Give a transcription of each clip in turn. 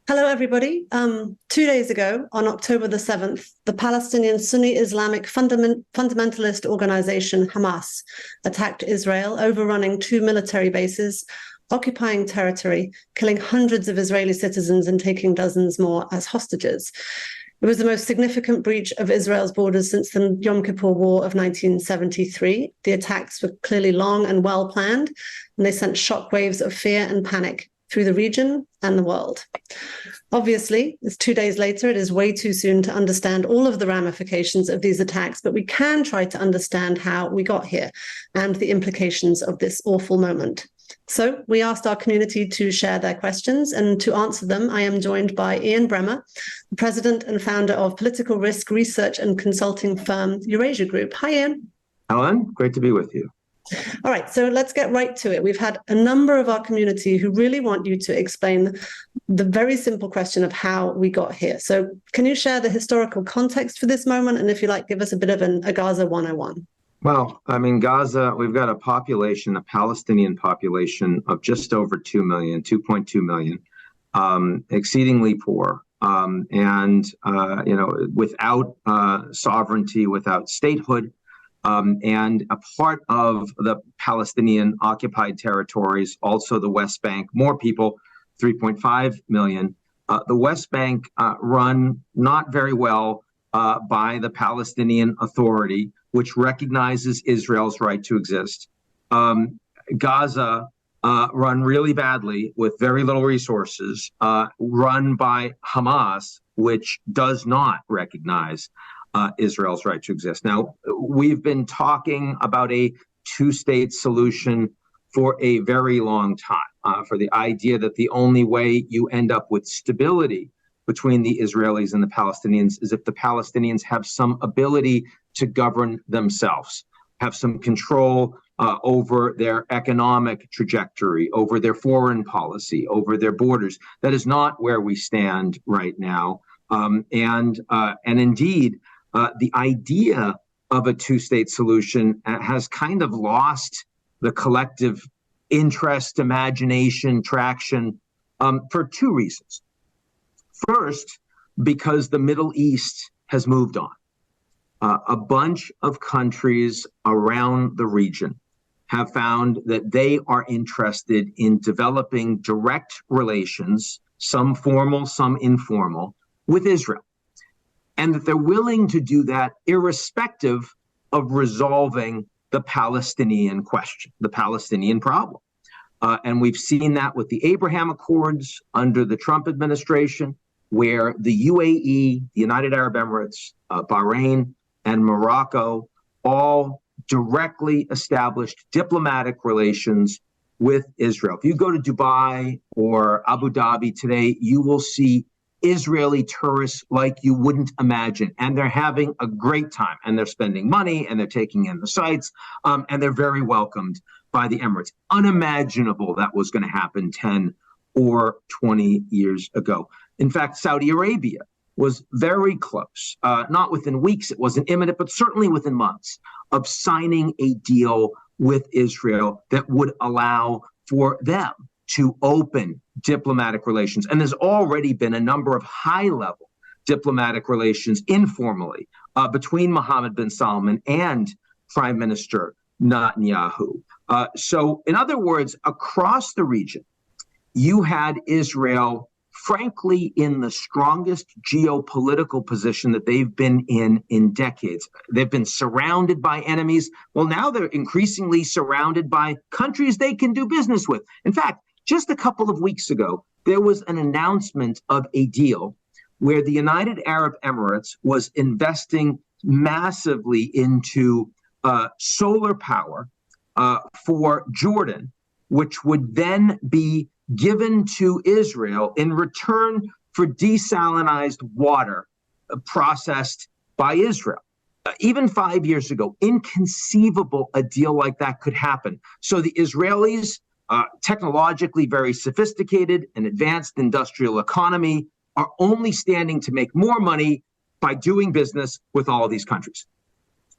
Hello, everybody. 2 days ago, on October the 7th, the Palestinian Sunni Islamic fundamentalist organization Hamas attacked Israel, overrunning two military bases, occupying territory, killing hundreds of Israeli citizens and taking dozens more as hostages. It was the most significant breach of Israel's borders since the Yom Kippur War of 1973. The attacks were clearly long and well planned, and they sent shockwaves of fear and panic through the region and the world. Obviously, it's 2 days later. It is way too soon to understand all of the ramifications of these attacks, but we can try to understand how we got here and the implications of this awful moment. So we asked our community to share their questions, and to answer them, I am joined by Ian Bremmer, the president and founder of political risk research and consulting firm Eurasia Group. Hi, Ian. Ellen, great to be with you. All right, so let's get right to it. We've had a number of our community who really want you to explain the very simple question of how we got here. So can you share the historical context for this moment? And if you like, give us a bit of a Gaza 101. Well, I mean, Gaza, we've got a Palestinian population of just over 2 million, 2.2 million, exceedingly poor. Without sovereignty, without statehood, and a part of the Palestinian occupied territories, also the West Bank, more people, 3.5 million. The West Bank run not very well by the Palestinian Authority, which recognizes Israel's right to exist. Gaza run really badly with very little resources, run by Hamas, which does not recognize Israel's right to exist. Now, we've been talking about a two-state solution for a very long time, for the idea that the only way you end up with stability between the Israelis and the Palestinians is if the Palestinians have some ability to govern themselves, have some control over their economic trajectory, over their foreign policy, over their borders. That is not where we stand right now. And indeed, the idea of a two-state solution has kind of lost the collective interest, imagination, traction for two reasons. First, because the Middle East has moved on. A bunch of countries around the region have found that they are interested in developing direct relations, some formal, some informal, with Israel. And that they're willing to do that irrespective of resolving the Palestinian question, the Palestinian problem. And we've seen that with the Abraham Accords under the Trump administration, where the UAE, the United Arab Emirates, Bahrain, and Morocco all directly established diplomatic relations with Israel. If you go to Dubai or Abu Dhabi today, you will see Israeli tourists like you wouldn't imagine. And they're having a great time, and they're spending money, and they're taking in the sights, and they're very welcomed by the Emirates. Unimaginable that was going to happen 10 or 20 years ago. In fact, Saudi Arabia was very close, not within weeks, it wasn't imminent, but certainly within months, of signing a deal with Israel that would allow for them to open diplomatic relations. And there's already been a number of high-level diplomatic relations informally between Mohammed bin Salman and Prime Minister Netanyahu. So in other words, across the region, you had Israel, frankly, in the strongest geopolitical position that they've been in decades. They've been surrounded by enemies. Well, now they're increasingly surrounded by countries they can do business with. In fact, just a couple of weeks ago, there was an announcement of a deal where the United Arab Emirates was investing massively into solar power for Jordan, which would then be given to Israel in return for desalinized water processed by Israel. Even 5 years ago, inconceivable a deal like that could happen. So the Israelis, technologically very sophisticated and advanced industrial economy, are only standing to make more money by doing business with all of these countries.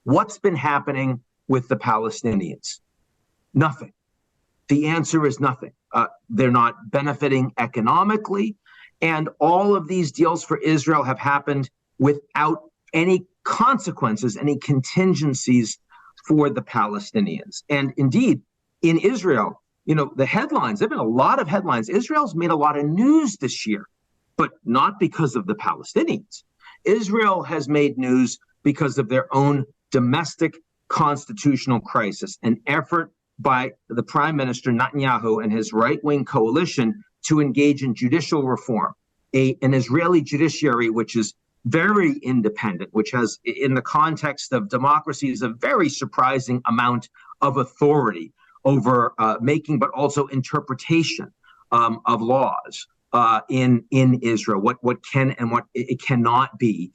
What's been happening with the Palestinians? Nothing. The answer is nothing. They're not benefiting economically, And all of these deals for Israel have happened without any consequences, any contingencies for the Palestinians. And indeed, in Israel, the headlines, there have been a lot of headlines. Israel's made a lot of news this year, but not because of the Palestinians. Israel has made news because of their own domestic constitutional crisis, an effort by the Prime Minister Netanyahu and his right-wing coalition to engage in judicial reform, an Israeli judiciary which is very independent, which has, in the context of democracies, a very surprising amount of authority over making, but also interpretation of laws in Israel. What can and what it cannot be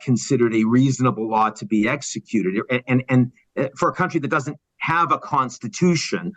considered a reasonable law to be executed, and for a country that doesn't have a constitution,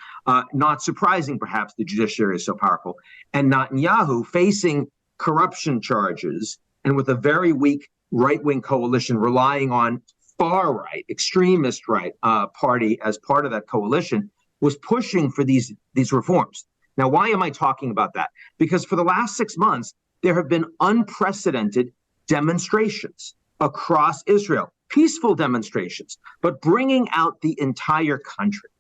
not surprising, perhaps the judiciary is so powerful. And Netanyahu facing corruption charges and with a very weak right-wing coalition relying on far-right, extremist right party as part of that coalition, was pushing for these reforms. Now, why am I talking about that? Because for the last 6 months, there have been unprecedented demonstrations across Israel, peaceful demonstrations, but bringing out the entire country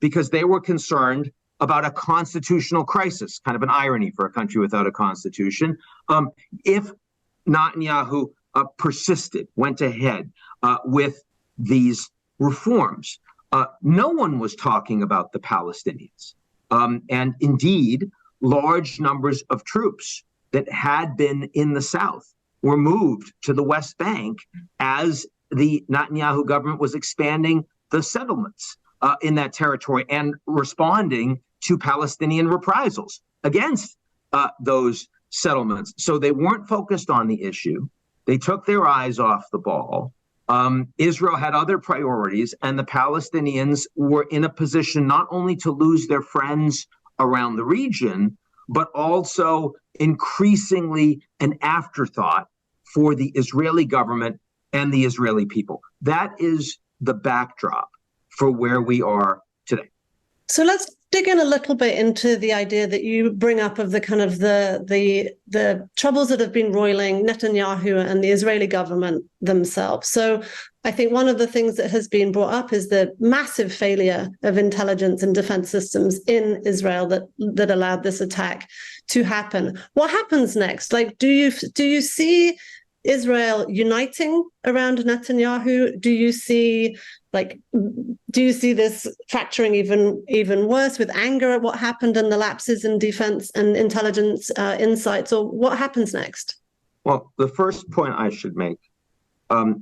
because they were concerned about a constitutional crisis, kind of an irony for a country without a constitution. If Netanyahu persisted, went ahead with these reforms, no one was talking about the Palestinians. And indeed, large numbers of troops that had been in the south were moved to the West Bank as the Netanyahu government was expanding the settlements in that territory and responding to Palestinian reprisals against those settlements. So they weren't focused on the issue. They took their eyes off the ball. Israel had other priorities, and the Palestinians were in a position not only to lose their friends around the region, but also increasingly an afterthought for the Israeli government and the Israeli people. That is the backdrop for where we are today. So let's dig in a little bit into the idea that you bring up of the kind of the troubles that have been roiling Netanyahu and the Israeli government themselves. So I think one of the things that has been brought up is the massive failure of intelligence and defense systems in Israel that allowed this attack to happen. What happens next? Like, do you see Israel uniting around Netanyahu? Do you see this fracturing even worse with anger at what happened and the lapses in defense and intelligence insights? Or what happens next? Well, the first point I should make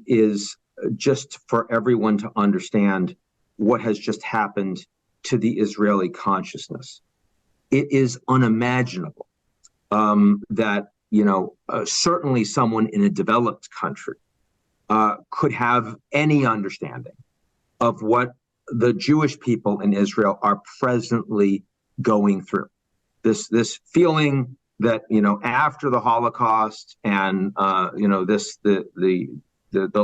is just for everyone to understand what has just happened to the Israeli consciousness. It is unimaginable that certainly someone in a developed country could have any understanding of what the Jewish people in Israel are presently going through. This feeling that after the Holocaust and the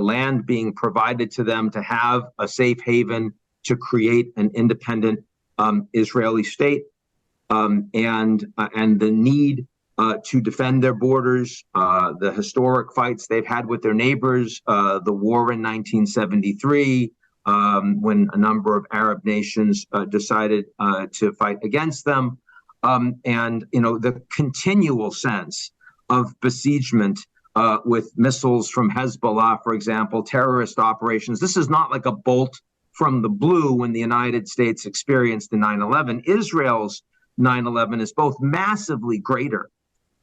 land being provided to them to have a safe haven to create an independent Israeli state, and the need to defend their borders, the historic fights they've had with their neighbors, the war in 1973, when a number of Arab nations decided to fight against them, and the continual sense of besiegement with missiles from Hezbollah, for example, terrorist operations. This is not like a bolt from the blue when the United States experienced the 9/11. Israel's 9/11 is both massively greater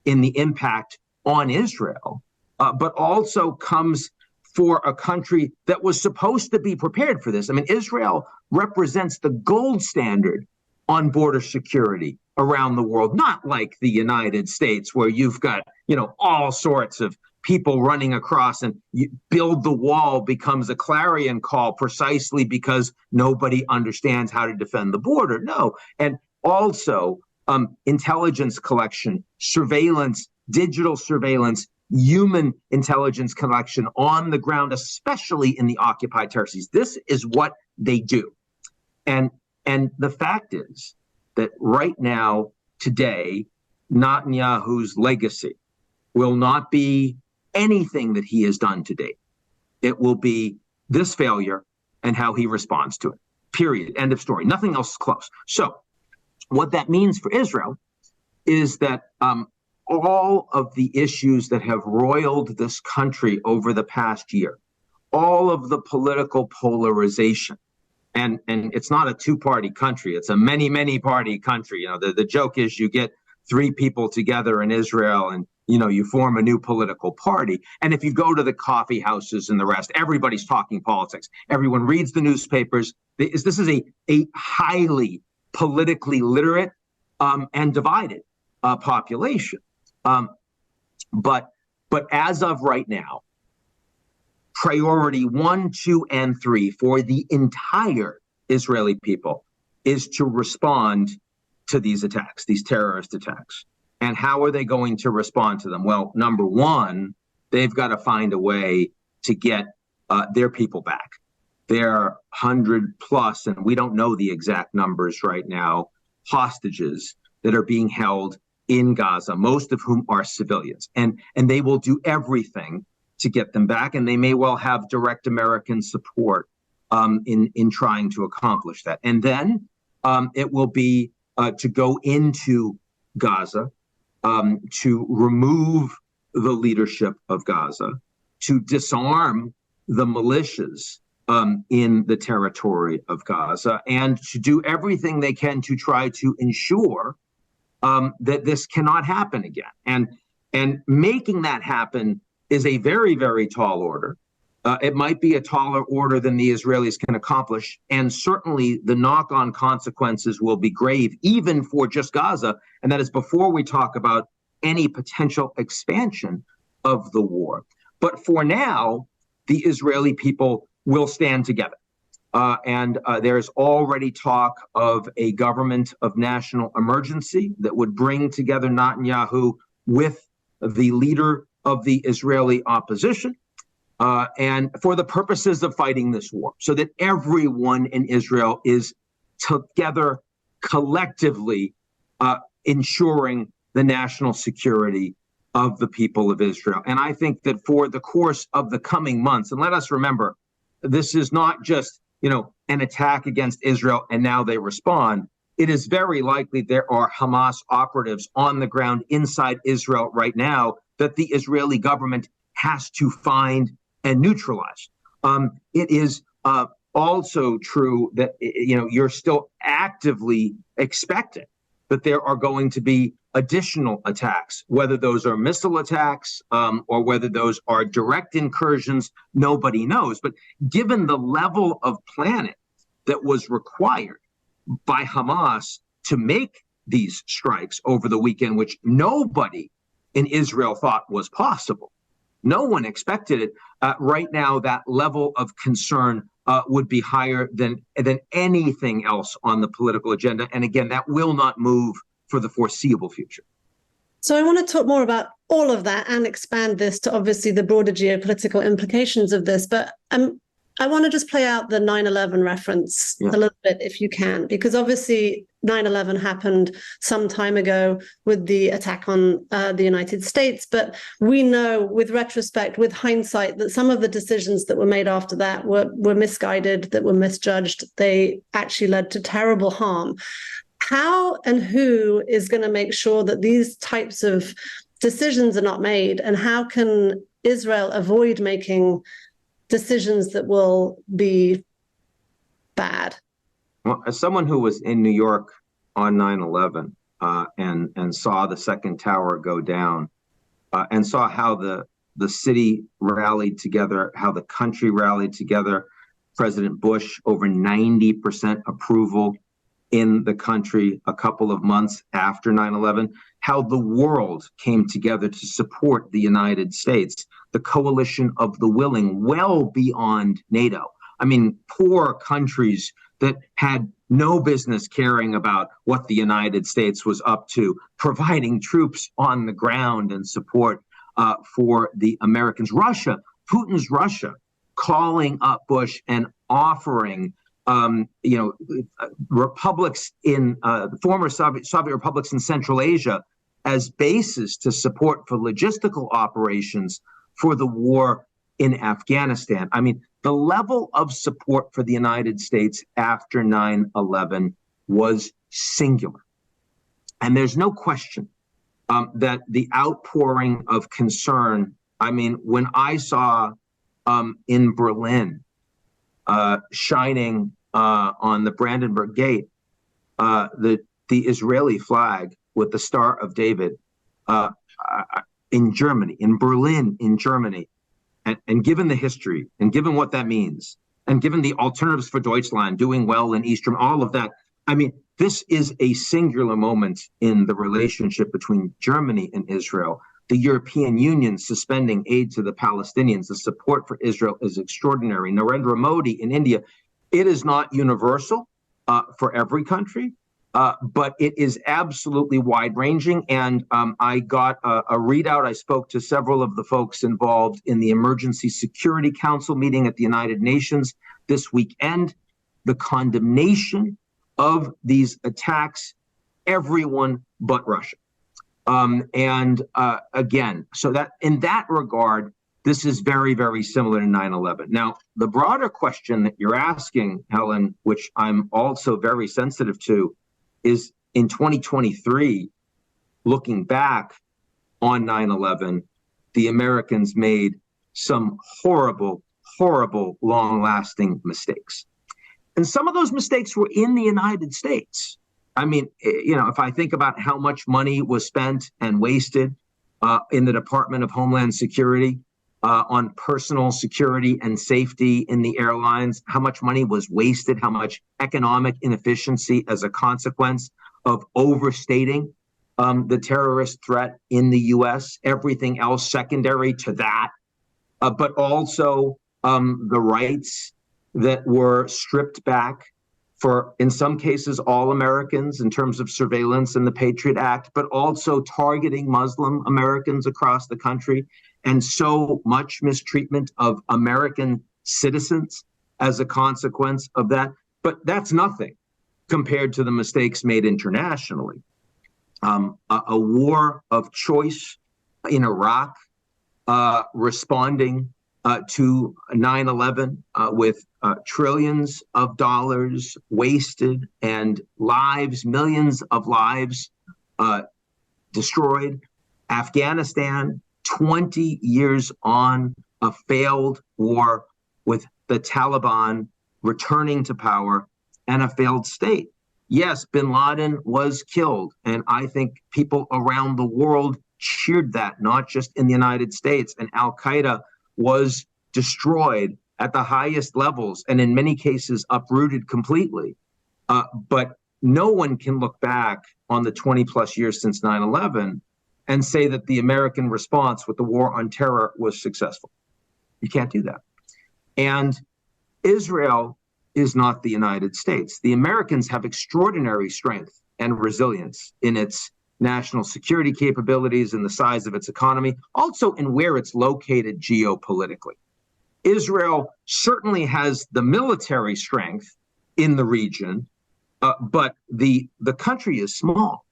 in the impact on Israel, but also comes for a country that was supposed to be prepared for this. I mean, Israel represents the gold standard on border security around the world, not like the United States, where you've got, all sorts of people running across and build the wall becomes a clarion call precisely because nobody understands how to defend the border. No. And also intelligence collection, surveillance, digital surveillance, human intelligence collection on the ground, especially in the occupied territories. This is what they do. And the fact is that right now, today, Netanyahu's legacy will not be anything that he has done to date. It will be this failure and how he responds to it. Period. End of story. Nothing else is close. So what that means for Israel is that all of the issues that have roiled this country over the past year, all of the political polarization, and it's not a two-party country, it's a many party country. You know, the joke is you get three people together in Israel and, you know, you form a new political party. And if you go to the coffee houses and the rest, everybody's talking politics. Everyone reads the newspapers. This is a highly politically literate and divided population. But as of right now, priority 1, 2, and 3 for the entire Israeli people is to respond to these attacks, these terrorist attacks. And how are they going to respond to them? Well, number one, they've got to find a way to get their people back. There are 100 plus, and we don't know the exact numbers right now, hostages that are being held in Gaza, most of whom are civilians. And they will do everything to get them back, and they may well have direct American support in trying to accomplish that. And then it will be to go into Gaza, to remove the leadership of Gaza, to disarm the militias in the territory of Gaza, and to do everything they can to try to ensure that this cannot happen again. And making that happen is a very tall order. It might be a taller order than the Israelis can accomplish, and certainly the knock-on consequences will be grave, even for just Gaza, and that is before we talk about any potential expansion of the war. But for now, the Israeli people will stand together. And there's already talk of a government of national emergency that would bring together Netanyahu with the leader of the Israeli opposition, and for the purposes of fighting this war, so that everyone in Israel is together collectively ensuring the national security of the people of Israel. And I think that for the course of the coming months, and let us remember, this is not just, you know, an attack against Israel and now they respond. It is very likely there are Hamas operatives on the ground inside Israel right now that the Israeli government has to find and neutralize. It is also true that, you know, you're still actively expecting that there are going to be additional attacks, whether those are missile attacks or whether those are direct incursions, nobody knows. But given the level of planning that was required by Hamas to make these strikes over the weekend, which nobody in Israel thought was possible, no one expected it. Right now, that level of concern would be higher than anything else on the political agenda. And again, that will not move for the foreseeable future. So I want to talk more about all of that and expand this to obviously the broader geopolitical implications of this. But I want to just play out the 9/11 reference a little bit, if you can, because obviously 9/11 happened some time ago with the attack on the United States. But we know with retrospect, with hindsight, that some of the decisions that were made after that were misguided, that were misjudged. They actually led to terrible harm. How and who is going to make sure that these types of decisions are not made? And how can Israel avoid making decisions that will be bad? Well, as someone who was in New York on 9/11 and saw the second tower go down and saw how the city rallied together, how the country rallied together, President Bush over 90% approval in the country a couple of months after 9/11, how the world came together to support the United States, the coalition of the willing, well beyond NATO. I mean, poor countries that had no business caring about what the United States was up to, providing troops on the ground and support for the Americans. Russia, Putin's Russia, calling up Bush and offering republics in former Soviet republics in Central Asia as bases to support for logistical operations for the war in Afghanistan. I mean, the level of support for the United States after 9/11 was singular. And there's no question that the outpouring of concern, I mean, when I saw in Berlin, shining on the Brandenburg Gate, the Israeli flag with the Star of David in Germany, in Berlin, in Germany, and given the history and given what that means, and given the Alternatives for Deutschland doing well in East Germany, all of that, I mean, this is a singular moment in the relationship between Germany and Israel. The European Union suspending aid to the Palestinians, the support for Israel is extraordinary. Narendra Modi in India, it is not universal for every country, but it is absolutely wide-ranging. And I got a readout. I spoke to several of the folks involved in the Emergency Security Council meeting at the United Nations this weekend. The condemnation of these attacks, everyone but Russia. Again, so that in that regard, this is very, very similar to 9/11. Now, the broader question that you're asking, Helen, which I'm also very sensitive to, is in 2023, looking back on 9/11, the Americans made some horrible, horrible, long-lasting mistakes. And some of those mistakes were in the United States. I mean, you know, if I think about how much money was spent and wasted in the Department of Homeland Security on personal security and safety in the airlines, how much money was wasted, how much economic inefficiency as a consequence of overstating the terrorist threat in the U.S., everything else secondary to that, but also the rights that were stripped back for, in some cases, all Americans in terms of surveillance and the Patriot Act, but also targeting Muslim Americans across the country, and so much mistreatment of American citizens as a consequence of that. But that's nothing compared to the mistakes made internationally. A war of choice in Iraq, responding to 9/11 with trillions of dollars wasted and lives, millions of lives destroyed. Afghanistan, 20 years on, a failed war with the Taliban returning to power and a failed state. Yes, bin Laden was killed, and I think people around the world cheered that, not just in the United States. And Al-Qaeda was destroyed at the highest levels and in many cases uprooted completely. But no one can look back on the 20 plus years since 9/11 and say that the American response with the war on terror was successful. You can't do that. And Israel is not the United States. The Americans have extraordinary strength and resilience in its national security capabilities and the size of its economy, also in where it's located geopolitically. Israel certainly has the military strength in the region, but the country is small.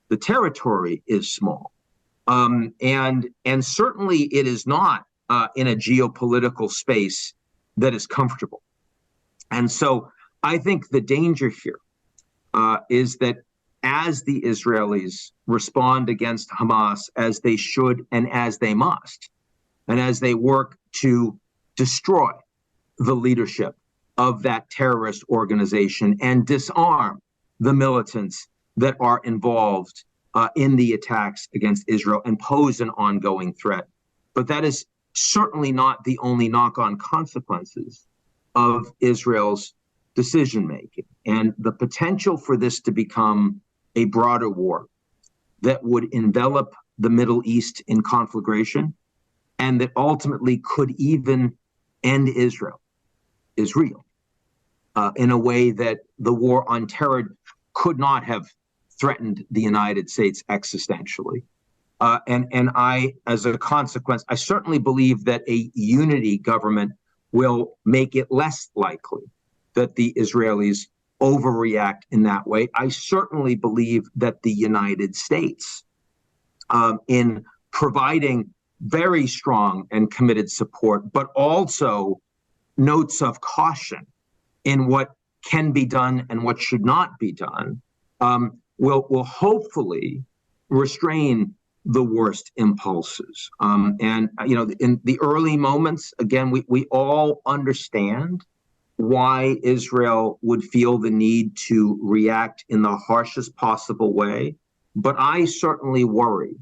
The territory is small. And certainly it is not in a geopolitical space that is comfortable. And so I think the danger here is that as the Israelis respond against Hamas, as they should and as they must, and as they work to destroy the leadership of that terrorist organization and disarm the militants that are involved in the attacks against Israel and pose an ongoing threat. But that is certainly not the only knock-on consequences of Israel's decision-making. And the potential for this to become a broader war that would envelop the Middle East in conflagration and that ultimately could even end Israel is real in a way that the war on terror could not have threatened the United States existentially. And I, as a consequence, I certainly believe that a unity government will make it less likely that the Israelis overreact in that way. I certainly believe that the United States in providing very strong and committed support, but also notes of caution in what can be done and what should not be done, will hopefully restrain the worst impulses. And in the early moments, again, we all understand why Israel would feel the need to react in the harshest possible way. But I certainly worry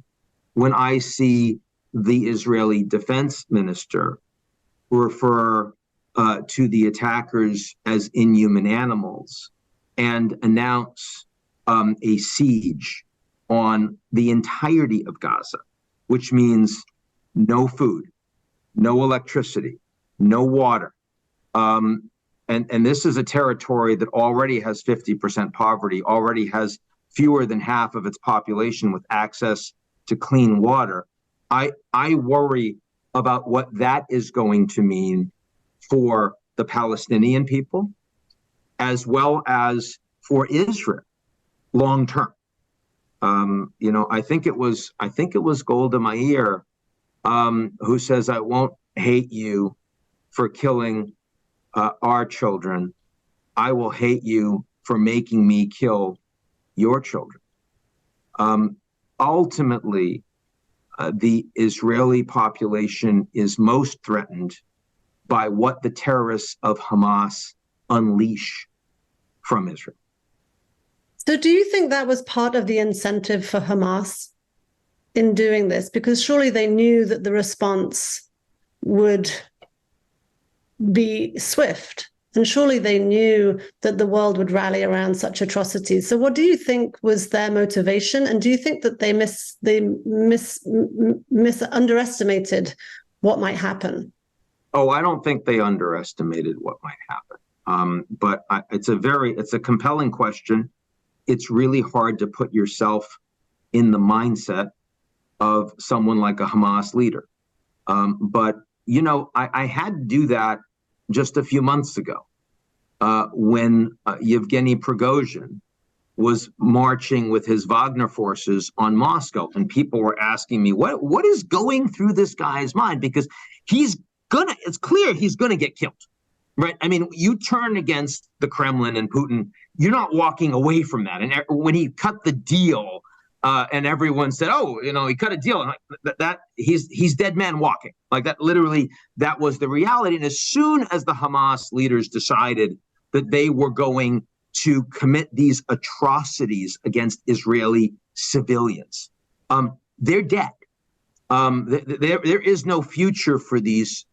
when I see the Israeli defense minister refer to the attackers as inhuman animals and announce a siege on the entirety of Gaza, which means no food, no electricity, no water. And this is a territory that already has 50% poverty, already has fewer than half of its population with access to clean water. I worry about what that is going to mean for the Palestinian people, as well as for Israel long term. I think it was Golda Meir who says, "I won't hate you for killing our children. I will hate you for making me kill your children." Ultimately, the Israeli population is most threatened by what the terrorists of Hamas unleash from Israel. So do you think that was part of the incentive for Hamas in doing this? Because surely they knew that the response would be swift, and surely they knew that the world would rally around such atrocities. So what do you think was their motivation? And do you think that they underestimated what might happen? Oh, I don't think they underestimated what might happen. But it's a compelling question. It's really hard to put yourself in the mindset of someone like a Hamas leader. But I had to do that just a few months ago when Yevgeny Prigozhin was marching with his Wagner forces on Moscow, and people were asking me what is going through this guy's mind, because it's clear he's gonna get killed, right? I mean, you turn against the Kremlin and Putin, you're not walking away from that. And when he cut the deal, and everyone said, "Oh, he cut a deal," and that he's dead man walking. Like that, literally, that was the reality. And as soon as the Hamas leaders decided that they were going to commit these atrocities against Israeli civilians, they're dead. There is no future for these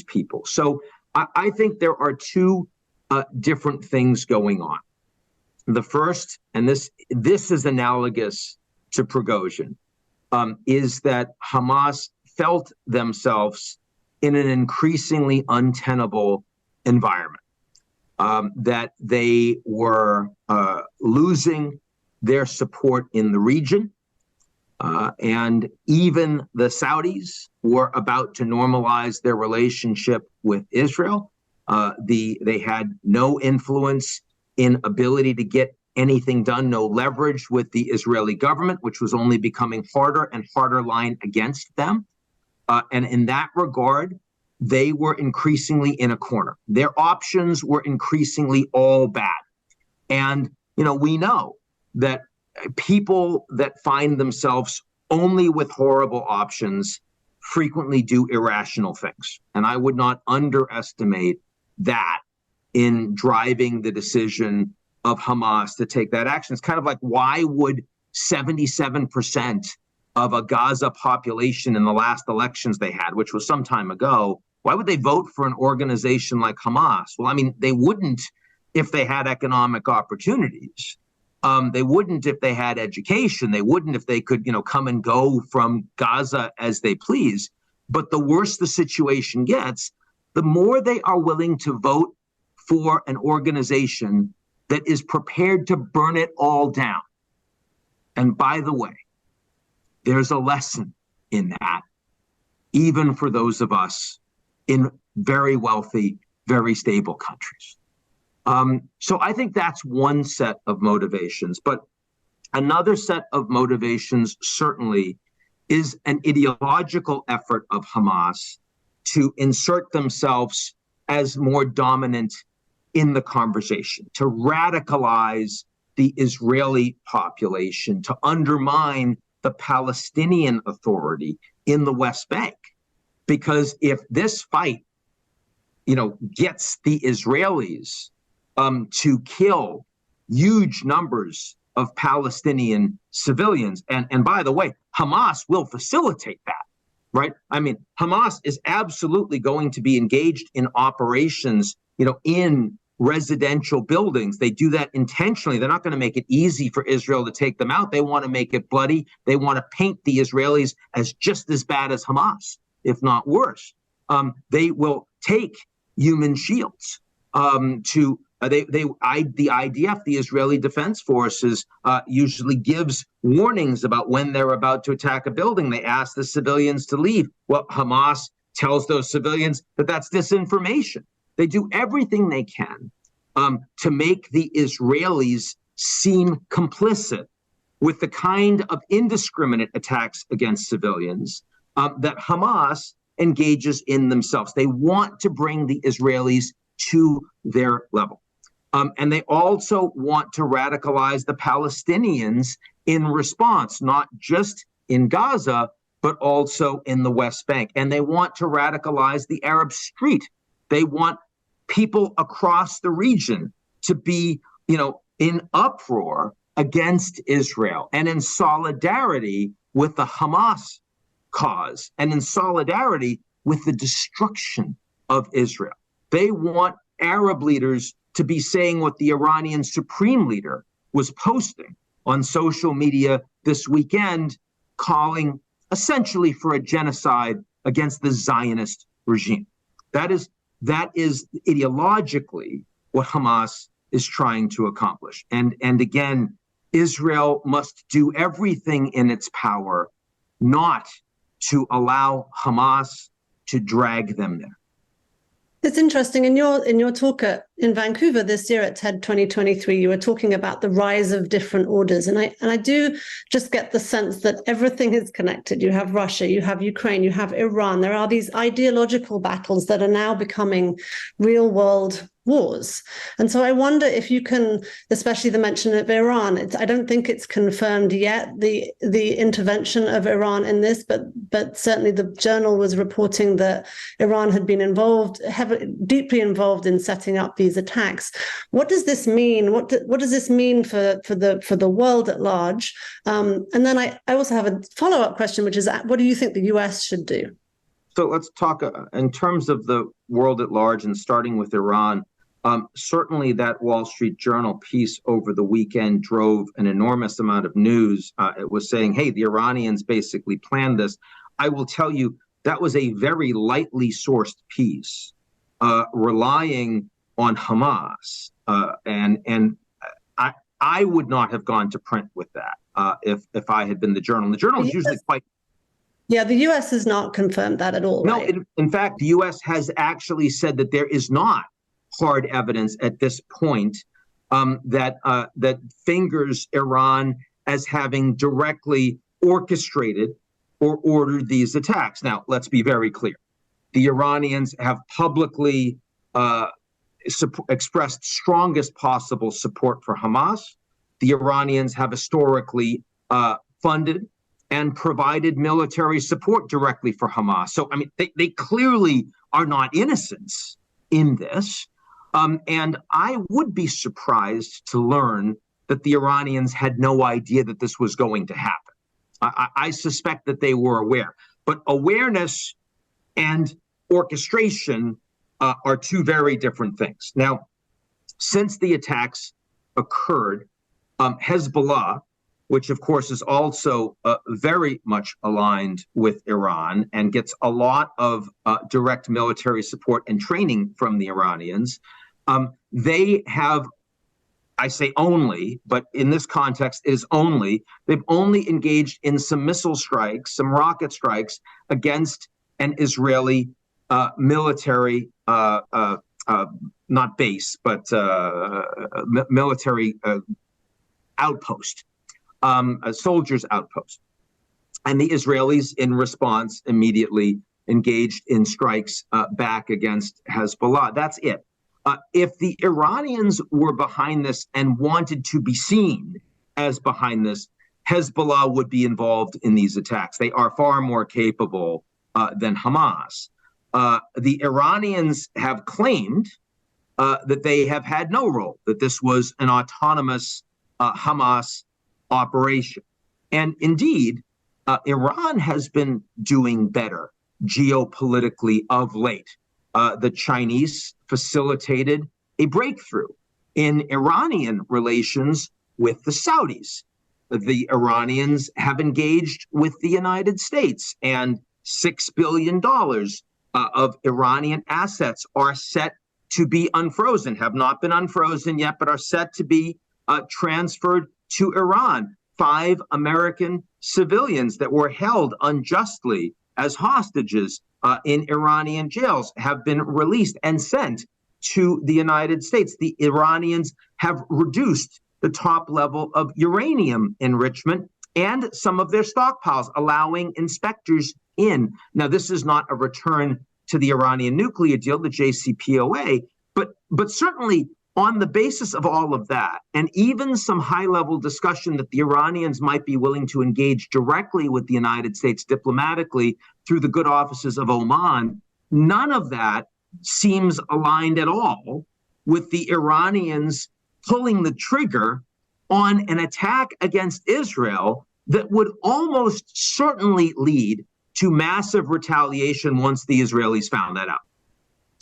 people. So I think there are two different things going on. The first, and this is analogous to Prigozhin, is that Hamas felt themselves in an increasingly untenable environment, that they were losing their support in the region, and even the Saudis were about to normalize their relationship with Israel. They had no influence in ability to get anything done, no leverage with the Israeli government, which was only becoming harder and harder line against them. And in that regard, they were increasingly in a corner. Their options were increasingly all bad. And, we know that people that find themselves only with horrible options frequently do irrational things. And I would not underestimate that in driving the decision of Hamas to take that action. It's kind of like, why would 77% of a Gaza population in the last elections they had, which was some time ago, why would they vote for an organization like Hamas? Well, I mean, they wouldn't if they had economic opportunities. They wouldn't if they had education. They wouldn't if they could, come and go from Gaza as they please. But the worse the situation gets, the more they are willing to vote for an organization that is prepared to burn it all down. And by the way, there's a lesson in that, even for those of us in very wealthy, very stable countries. So I think that's one set of motivations. But another set of motivations certainly is an ideological effort of Hamas to insert themselves as more dominant in the conversation, to radicalize the Israeli population, to undermine the Palestinian Authority in the West Bank. Because if this fight, gets the Israelis to kill huge numbers of Palestinian civilians, and by the way, Hamas will facilitate that, right? I mean, Hamas is absolutely going to be engaged in operations, in residential buildings. They do that intentionally. They're not going to make it easy for Israel to take them out. They want to make it bloody. They want to paint the Israelis as just as bad as Hamas, if not worse. They will take human shields the IDF, the Israeli Defense Forces, usually gives warnings about when they're about to attack a building. They ask the civilians to leave. Well, Hamas tells those civilians that that's disinformation. They do everything they can to make the Israelis seem complicit with the kind of indiscriminate attacks against civilians that Hamas engages in themselves. They want to bring the Israelis to their level. And they also want to radicalize the Palestinians in response, not just in Gaza, but also in the West Bank. And they want to radicalize the Arab street. They want people across the region to be, in uproar against Israel and in solidarity with the Hamas cause and in solidarity with the destruction of Israel. They want Arab leaders to be saying what the Iranian supreme leader was posting on social media this weekend, calling essentially for a genocide against the Zionist regime. That is ideologically what Hamas is trying to accomplish. And again, Israel must do everything in its power not to allow Hamas to drag them there. It's interesting. In your talk in Vancouver this year at TED 2023, you were talking about the rise of different orders, and I do just get the sense that everything is connected. You have Russia, you have Ukraine, you have Iran. There are these ideological battles that are now becoming real world wars. And so I wonder if you can, especially the mention of Iran, I don't think it's confirmed yet, the intervention of Iran in this, but certainly the Journal was reporting that Iran had been deeply involved in setting up these attacks. What does this mean? What does this mean for the world at large? And then I also have a follow-up question, which is, what do you think the US should do? So let's talk in terms of the world at large, and starting with Iran. Certainly that Wall Street Journal piece over the weekend drove an enormous amount of news. It was saying, hey, the Iranians basically planned this. I will tell you, that was a very lightly sourced piece, relying on Hamas. And I would not have gone to print with that if I had been the Journal. The Journal is usually quite... Yeah, the U.S. has not confirmed that at all. No, right? In fact, the U.S. has actually said that there is not hard evidence at this point that fingers Iran as having directly orchestrated or ordered these attacks. Now, let's be very clear. The Iranians have publicly expressed strongest possible support for Hamas. The Iranians have historically funded and provided military support directly for Hamas. So, I mean, they clearly are not innocents in this. And I would be surprised to learn that the Iranians had no idea that this was going to happen. I suspect that they were aware. But awareness and orchestration are two very different things. Now, since the attacks occurred, Hezbollah, which of course is also very much aligned with Iran and gets a lot of direct military support and training from the Iranians, they have, I say only, but in this context is only, they've only engaged in some missile strikes, some rocket strikes against an Israeli military, not base, but military outpost, a soldier's outpost. And the Israelis, in response, immediately engaged in strikes back against Hezbollah. That's it. If the Iranians were behind this and wanted to be seen as behind this, Hezbollah would be involved in these attacks. They are far more capable than Hamas. The Iranians have claimed that they have had no role, that this was an autonomous Hamas operation. And indeed, Iran has been doing better geopolitically of late. The Chinese facilitated a breakthrough in Iranian relations with the Saudis. The Iranians have engaged with the United States, and $6 billion of Iranian assets are set to be unfrozen, have not been unfrozen yet, but are set to be transferred to Iran. 5 American civilians that were held unjustly as hostages in Iranian jails have been released and sent to the United States. The Iranians have reduced the top level of uranium enrichment and some of their stockpiles, allowing inspectors in. Now, this is not a return to the Iranian nuclear deal, the JCPOA, but certainly on the basis of all of that, and even some high-level discussion that the Iranians might be willing to engage directly with the United States diplomatically through the good offices of Oman, none of that seems aligned at all with the Iranians pulling the trigger on an attack against Israel that would almost certainly lead to massive retaliation once the Israelis found that out.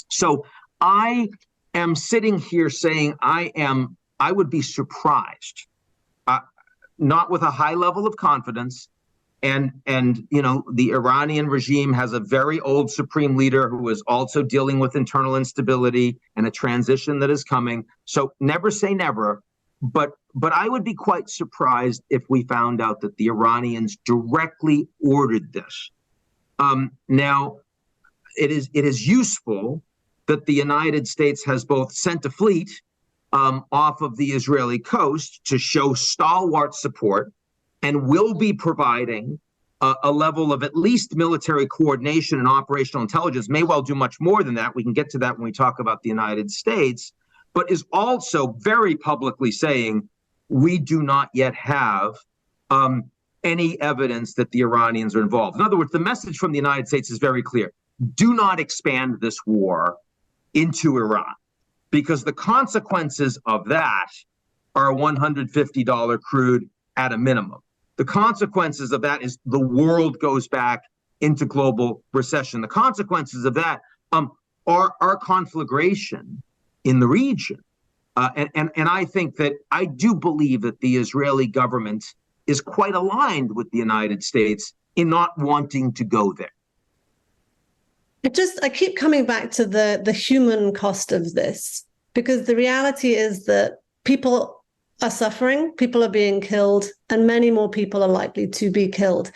So I am sitting here saying I would be surprised, not with a high level of confidence. And you know, the Iranian regime has a very old supreme leader who is also dealing with internal instability and a transition that is coming. So never say never, but I would be quite surprised if we found out that the Iranians directly ordered this. Now, it is useful that the United States has both sent a fleet off of the Israeli coast to show stalwart support and will be providing a level of at least military coordination and operational intelligence, may well do much more than that. We can get to that when we talk about the United States, but is also very publicly saying we do not yet have any evidence that the Iranians are involved. In other words, the message from the United States is very clear. Do not expand this war into Iran, because the consequences of that are $150 crude at a minimum. The consequences of that is the world goes back into global recession. The consequences of that are conflagration in the region. And I think that I do believe that the Israeli government is quite aligned with the United States in not wanting to go there. I keep coming back to the human cost of this, because the reality is that people are suffering, people are being killed, and many more people are likely to be killed.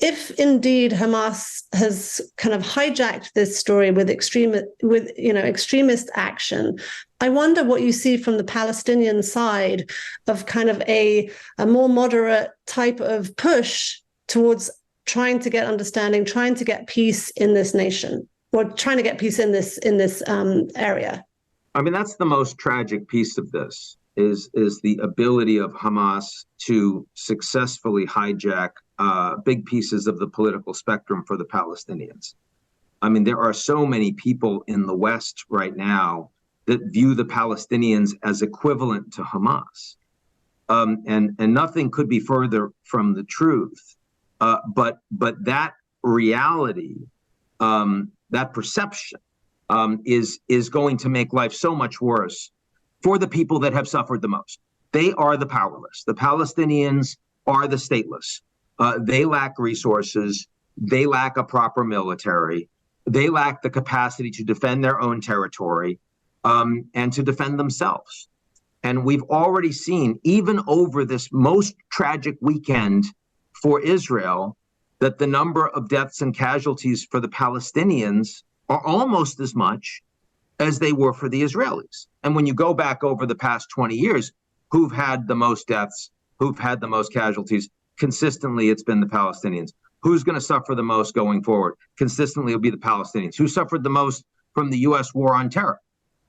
If indeed Hamas has kind of hijacked this story with extremist action, I wonder what you see from the Palestinian side of kind of a more moderate type of push towards trying to get understanding, trying to get peace in this nation, or trying to get peace in this area. I mean, that's the most tragic piece of this, is the ability of Hamas to successfully hijack big pieces of the political spectrum for the Palestinians. I mean, there are so many people in the West right now that view the Palestinians as equivalent to Hamas. And nothing could be further from the truth. But that reality, that perception, is going to make life so much worse for the people that have suffered the most. They are the powerless. The Palestinians are the stateless. They lack resources. They lack a proper military. They lack the capacity to defend their own territory and to defend themselves. And we've already seen, even over this most tragic weekend for Israel, that the number of deaths and casualties for the Palestinians are almost as much as they were for the Israelis. And when you go back over the past 20 years, who've had the most deaths, who've had the most casualties, Consistently, it's been the Palestinians. Who's going to suffer the most going forward? Consistently, it'll be the Palestinians. Who suffered the most from the U.S. war on terror?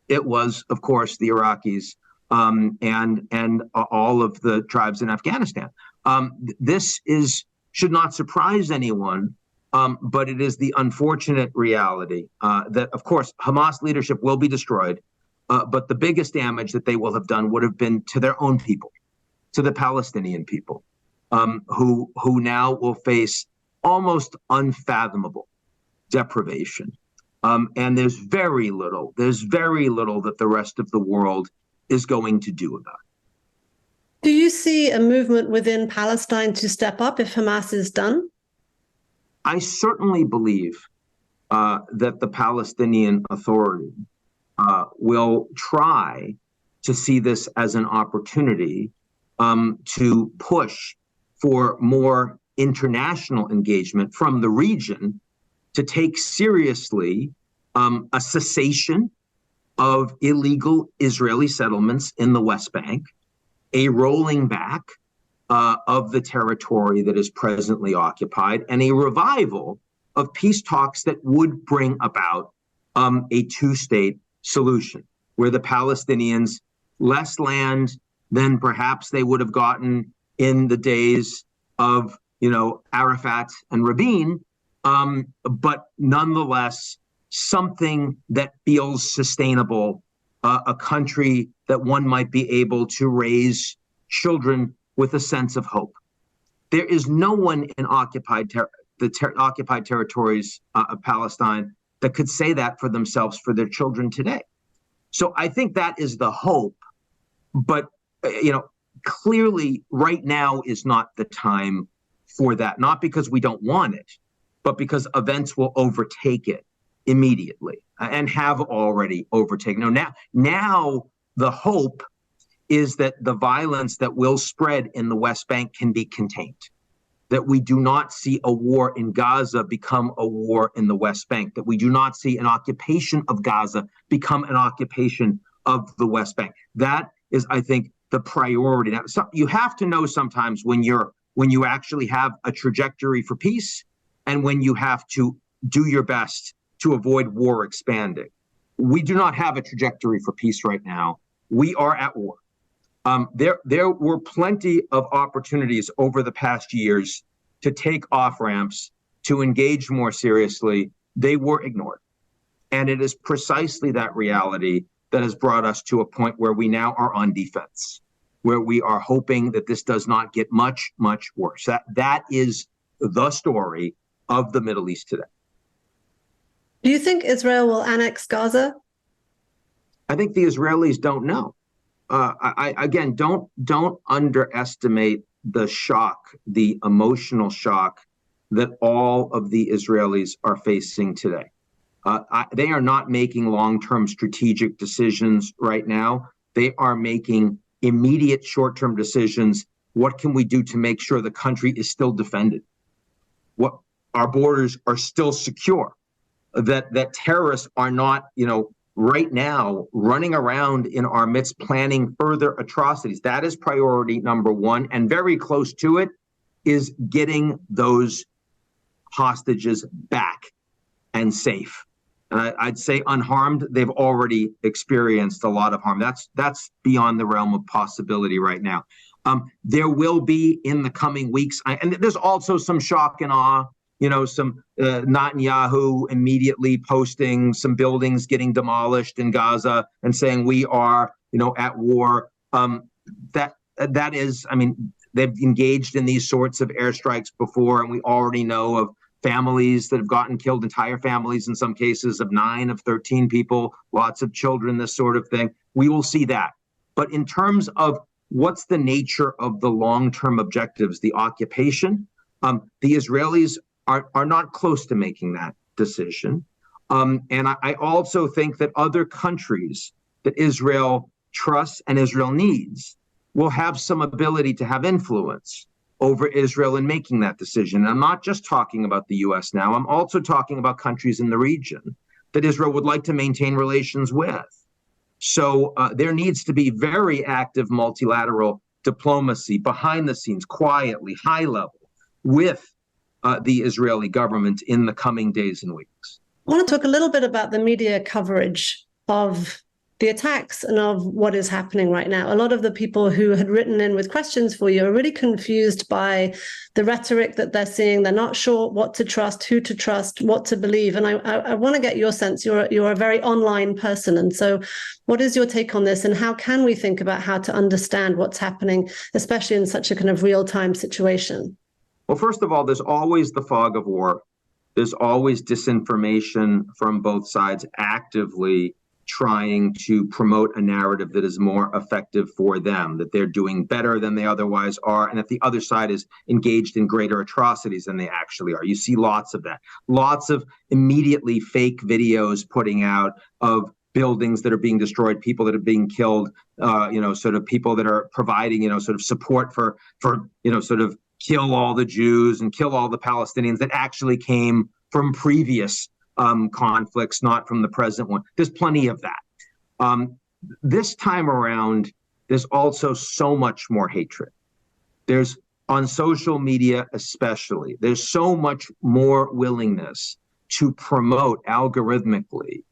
It was, of course, the Iraqis and all of the tribes in Afghanistan. This should not surprise anyone, but it is the unfortunate reality that, of course, Hamas leadership will be destroyed, but the biggest damage that they will have done would have been to their own people, to the Palestinian people, who now will face almost unfathomable deprivation. And there's very little that the rest of the world is going to do about it. Do you see a movement within Palestine to step up if Hamas is done? I certainly believe that the Palestinian Authority will try to see this as an opportunity to push for more international engagement from the region to take seriously a cessation of illegal Israeli settlements in the West Bank, a rolling back of the territory that is presently occupied, and a revival of peace talks that would bring about a two-state solution, where the Palestinians less land than perhaps they would have gotten in the days of, Arafat and Rabin, but nonetheless something that feels sustainable, a country that one might be able to raise children with a sense of hope. There is no one in occupied territories of Palestine that could say that for themselves, for their children today. So I think that is the hope. But, clearly right now is not the time for that, not because we don't want it, but because events will overtake it immediately and have already overtaken. Now the hope is that the violence that will spread in the West Bank can be contained, that we do not see a war in Gaza become a war in the West Bank, that we do not see an occupation of Gaza become an occupation of the West Bank. That is, I think, the priority. Now, you have to know sometimes when you actually have a trajectory for peace and when you have to do your best to avoid war expanding. We do not have a trajectory for peace right now. We are at war. There were plenty of opportunities over the past years to take off-ramps, to engage more seriously. They were ignored. And it is precisely that reality that has brought us to a point where we now are on defense, where we are hoping that this does not get much, much worse. That is the story of the Middle East today. Do you think Israel will annex Gaza? I think the Israelis don't know. Again, don't underestimate the shock, the emotional shock that all of the Israelis are facing today. They are not making long-term strategic decisions right now. They are making immediate short-term decisions. What can we do to make sure the country is still defended? What our borders are still secure? That terrorists are not, right now running around in our midst planning further atrocities. That is priority number one. And very close to it is getting those hostages back and safe. I'd say unharmed. They've already experienced a lot of harm. That's beyond the realm of possibility right now. There will be in the coming weeks, and there's also some shock and awe. Some Netanyahu immediately posting some buildings getting demolished in Gaza and saying we are, at war. That is, they've engaged in these sorts of airstrikes before, and we already know of families that have gotten killed, entire families in some cases of 9, of 13 people, lots of children, this sort of thing. We will see that. But in terms of what's the nature of the long-term objectives, the occupation, the Israelis are not close to making that decision. And I also think that other countries that Israel trusts and Israel needs will have some ability to have influence over Israel in making that decision. And I'm not just talking about the U.S. now. I'm also talking about countries in the region that Israel would like to maintain relations with. So there needs to be very active multilateral diplomacy, behind the scenes, quietly, high level, with the Israeli government in the coming days and weeks. I want to talk a little bit about the media coverage of the attacks and of what is happening right now. A lot of the people who had written in with questions for you are really confused by the rhetoric that they're seeing. They're not sure what to trust, who to trust, what to believe. And I want to get your sense. You're a very online person. And so what is your take on this? And how can we think about how to understand what's happening, especially in such a kind of real-time situation? Well, first of all, there's always the fog of war. There's always disinformation from both sides actively trying to promote a narrative that is more effective for them, that they're doing better than they otherwise are, and that the other side is engaged in greater atrocities than they actually are. You see lots of that. Lots of immediately fake videos putting out of buildings that are being destroyed, people that are being killed, sort of people that are providing, sort of support for sort of kill all the Jews and kill all the Palestinians that actually came from previous conflicts, not from the present one. There's plenty of that. This time around, there's also so much more hatred. There's, on social media especially, there's so much more willingness to promote algorithmically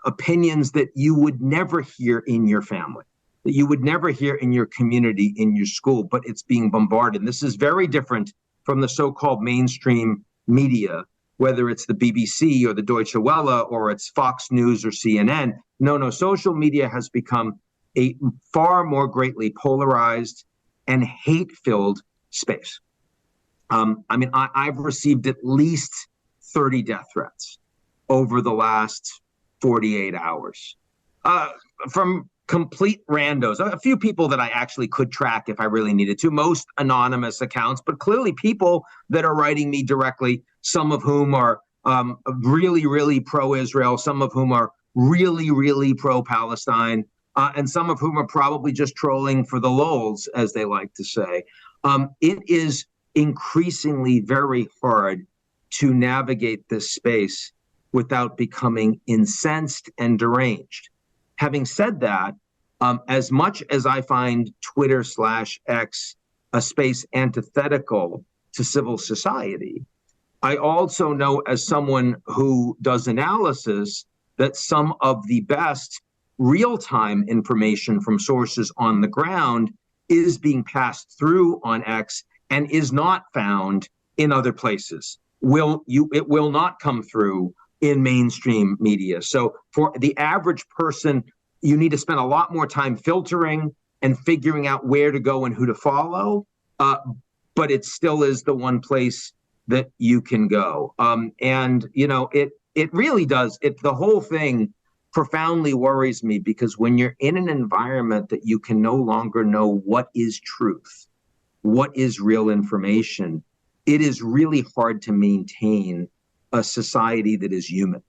opinions that you would never hear in your family, that you would never hear in your community, in your school, but it's being bombarded. And this is very different from the so-called mainstream media, whether it's the BBC or the Deutsche Welle or it's Fox News or CNN. No, social media has become a far more greatly polarized and hate-filled space. I've received at least 30 death threats over the last 48 hours from complete randos, a few people that I actually could track if I really needed to, most anonymous accounts, but clearly people that are writing me directly, some of whom are really, really pro-Israel, some of whom are really, really pro-Palestine, and some of whom are probably just trolling for the lulz, as they like to say. It is increasingly very hard to navigate this space without becoming incensed and deranged. Having said that, as much as I find Twitter/X a space antithetical to civil society, I also know, as someone who does analysis, that some of the best real-time information from sources on the ground is being passed through on X and is not found in other places. It will not come through in mainstream media. So for the average person, you need to spend a lot more time filtering and figuring out where to go and who to follow. But it still is the one place that you can go. It really does. The whole thing profoundly worries me, because when you're in an environment that you can no longer know what is truth, what is real information, it is really hard to maintain a society that is human.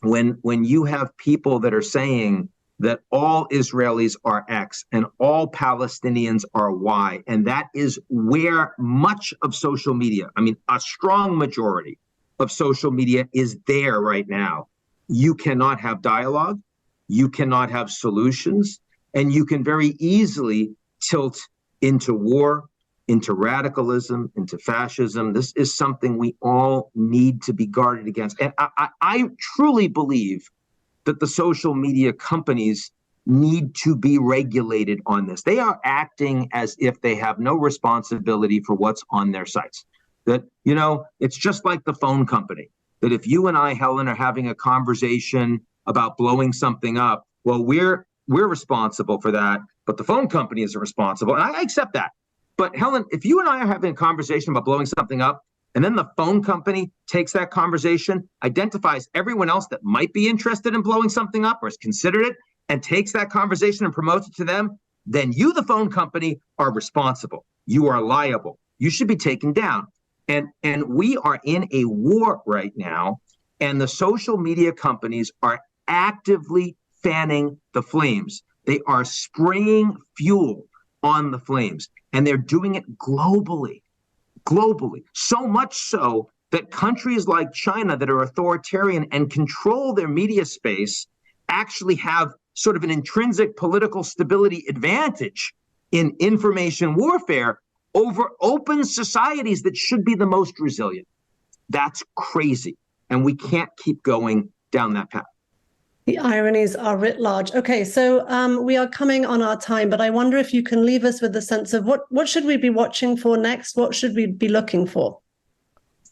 When you have people that are saying that all Israelis are X and all Palestinians are Y, and that is where much of social media, a strong majority of social media is there right now, you cannot have dialogue, you cannot have solutions, and you can very easily tilt into war, into radicalism, into fascism. This is something we all need to be guarded against. And I truly believe that the social media companies need to be regulated on this. They are acting as if they have no responsibility for what's on their sites. That, it's just like the phone company, that if you and I, Helen, are having a conversation about blowing something up, well, we're responsible for that, but the phone company isn't responsible. And I accept that. But Helen, if you and I are having a conversation about blowing something up, and then the phone company takes that conversation, identifies everyone else that might be interested in blowing something up or has considered it, and takes that conversation and promotes it to them, then you, the phone company, are responsible. You are liable. You should be taken down. And we are in a war right now, and the social media companies are actively fanning the flames. They are spraying fuel on the flames, and they're doing it globally. So much so that countries like China that are authoritarian and control their media space actually have sort of an intrinsic political stability advantage in information warfare over open societies that should be the most resilient. That's crazy. And we can't keep going down that path. The ironies are writ large. Okay, so we are coming on our time, but I wonder if you can leave us with the sense of what should we be watching for next? What should we be looking for?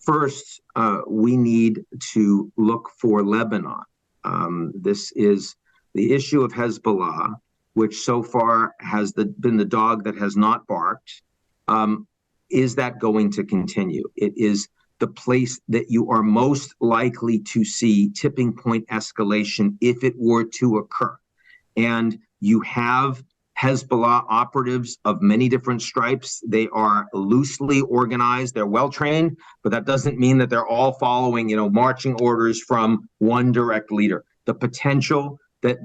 First, we need to look for Lebanon. This is the issue of Hezbollah, which so far has been the dog that has not barked. Is that going to continue? It is the place that you are most likely to see tipping point escalation if it were to occur. And you have Hezbollah operatives of many different stripes. They are loosely organized. They're well trained, but that doesn't mean that they're all following, marching orders from one direct leader. The potential that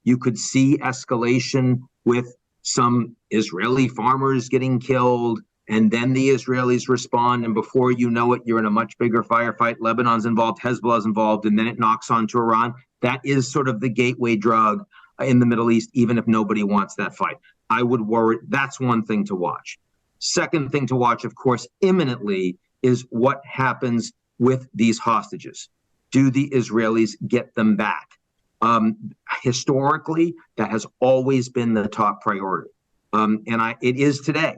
you could see escalation with some Israeli farmers getting killed, and then the Israelis respond, and before you know it, you're in a much bigger firefight. Lebanon's involved, Hezbollah's involved, and then it knocks onto Iran. That is sort of the gateway drug in the Middle East, even if nobody wants that fight. I would worry. That's one thing to watch. Second thing to watch, of course, imminently, is what happens with these hostages. Do the Israelis get them back? Historically, that has always been the top priority. It is today.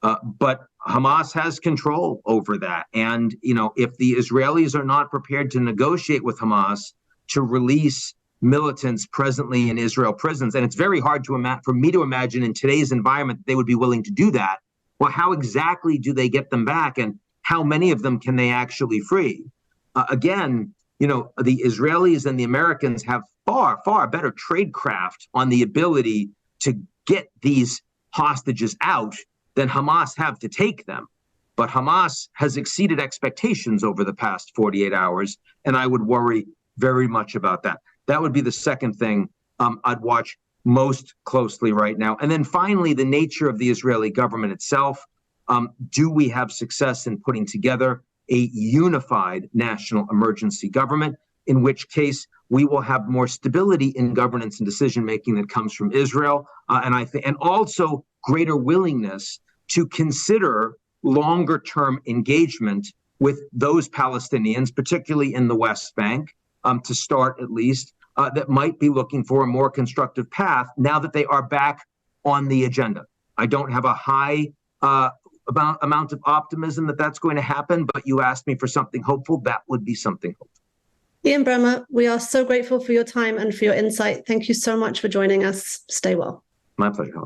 But Hamas has control over that. And, if the Israelis are not prepared to negotiate with Hamas to release militants presently in Israel prisons, and it's very hard for me to imagine in today's environment they would be willing to do that. Well, how exactly do they get them back, and how many of them can they actually free? Again, the Israelis and the Americans have far, far better tradecraft on the ability to get these hostages out than Hamas have to take them. But Hamas has exceeded expectations over the past 48 hours, and I would worry very much about that. That would be the second thing I'd watch most closely right now. And then finally, the nature of the Israeli government itself. Do we have success in putting together a unified national emergency government, in which case we will have more stability in governance and decision-making that comes from Israel, and also greater willingness to consider longer-term engagement with those Palestinians, particularly in the West Bank, to start at least, that might be looking for a more constructive path now that they are back on the agenda. I don't have a high amount of optimism that that's going to happen, but you asked me for something hopeful. That would be something hopeful. Ian Bremmer, we are so grateful for your time and for your insight. Thank you so much for joining us. Stay well. My pleasure.